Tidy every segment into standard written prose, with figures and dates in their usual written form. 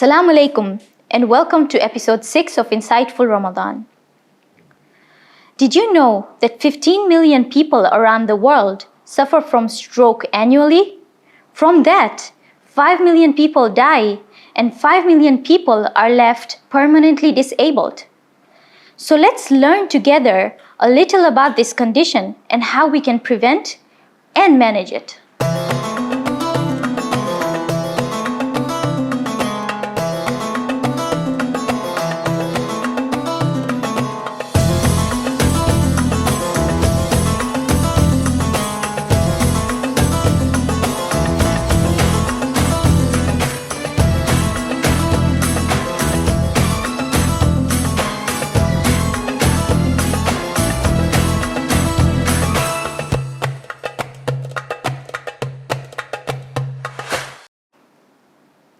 Assalamu alaikum and welcome to episode 6 of Insightful Ramadan. Did you know that 15 million people around the world suffer from stroke annually? From that, 5 million people die and 5 million people are left permanently disabled. So let's learn together a little about this condition and how we can prevent and manage it.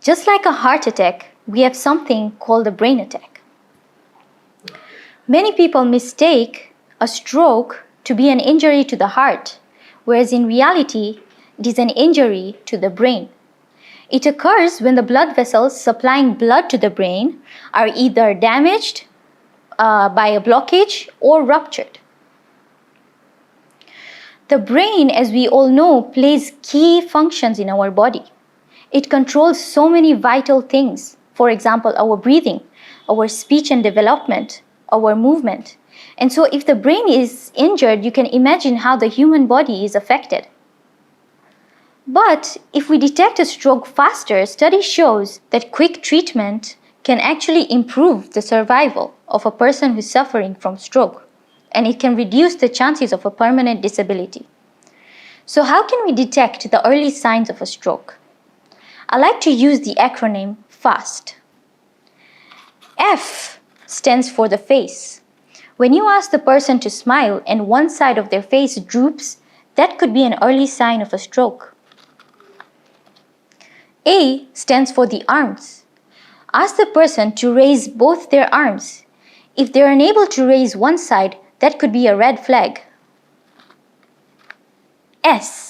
Just like a heart attack, we have something called a brain attack. Many people mistake a stroke to be an injury to the heart, whereas in reality, it is an injury to the brain. It occurs when the blood vessels supplying blood to the brain are either damaged by a blockage or ruptured. The brain, as we all know, plays key functions in our body. It controls so many vital things. For example, our breathing, our speech and development, our movement. And so if the brain is injured, you can imagine how the human body is affected. But if we detect a stroke faster, study shows that quick treatment can actually improve the survival of a person who's suffering from stroke, and it can reduce the chances of a permanent disability. So how can we detect the early signs of a stroke? I like to use the acronym FAST. F stands for the face. When you ask the person to smile and one side of their face droops, that could be an early sign of a stroke. A stands for the arms. Ask the person to raise both their arms. If they're unable to raise one side, that could be a red flag. S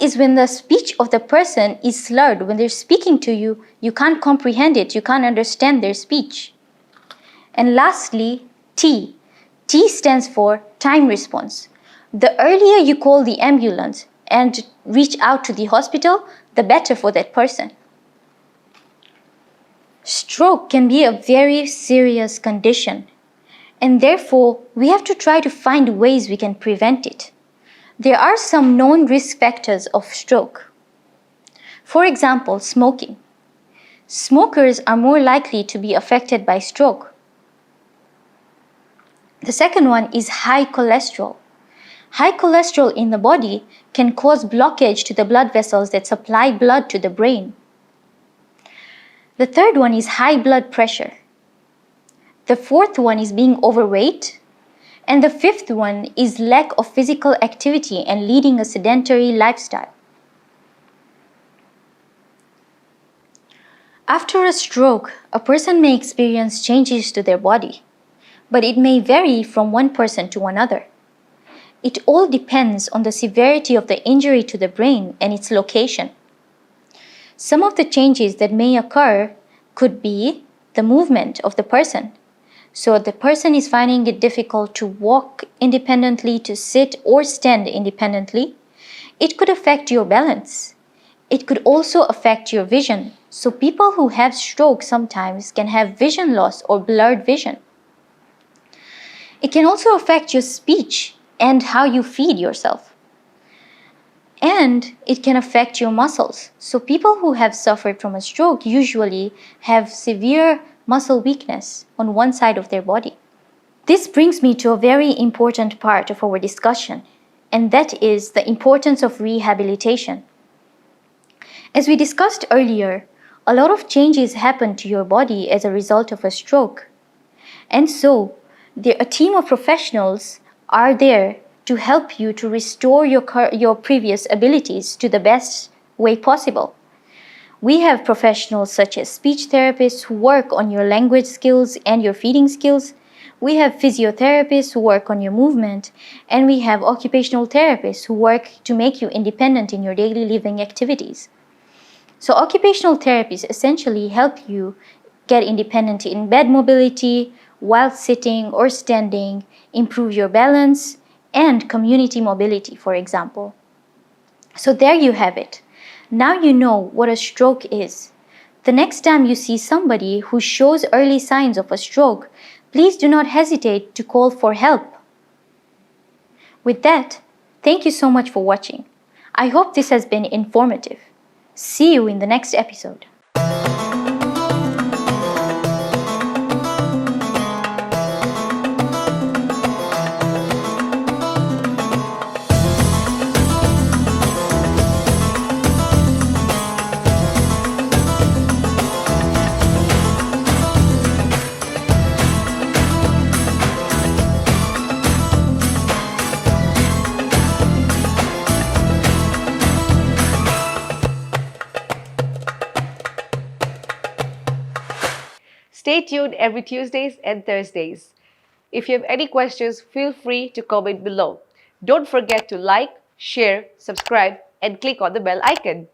is when the speech of the person is slurred. When they're speaking to you, you can't comprehend it, you can't understand their speech. And lastly, T. T stands for time response. The earlier you call the ambulance and reach out to the hospital, the better for that person. Stroke can be a very serious condition, and therefore we have to try to find ways we can prevent it. There are some known risk factors of stroke. For example, smoking. Smokers are more likely to be affected by stroke. The second one is high cholesterol. High cholesterol in the body can cause blockage to the blood vessels that supply blood to the brain. The third one is high blood pressure. The fourth one is being overweight. And the fifth one is lack of physical activity and leading a sedentary lifestyle. After a stroke, a person may experience changes to their body, but it may vary from one person to another. It all depends on the severity of the injury to the brain and its location. Some of the changes that may occur could be the movement of the person. So the person is finding it difficult to walk independently, to sit or stand independently. It could affect your balance. It could also affect your vision. So people who have stroke sometimes can have vision loss or blurred vision. It can also affect your speech and how you feed yourself. And it can affect your muscles. So people who have suffered from a stroke usually have severe muscle weakness on one side of their body. This brings me to a very important part of our discussion, and that is the importance of rehabilitation. As we discussed earlier, a lot of changes happen to your body as a result of a stroke. And so, a team of professionals are there to help you to restore your previous abilities to the best way possible. We have professionals such as speech therapists who work on your language skills and your feeding skills. We have physiotherapists who work on your movement, and we have occupational therapists who work to make you independent in your daily living activities. So occupational therapies essentially help you get independent in bed mobility, while sitting or standing, improve your balance, and community mobility, for example. So there you have it. Now you know what a stroke is. The next time you see somebody who shows early signs of a stroke, please do not hesitate to call for help. With that, thank you so much for watching. I hope this has been informative. See you in the next episode. Stay tuned every Tuesdays and Thursdays. If you have any questions, feel free to comment below. Don't forget to like, share, subscribe, and click on the bell icon.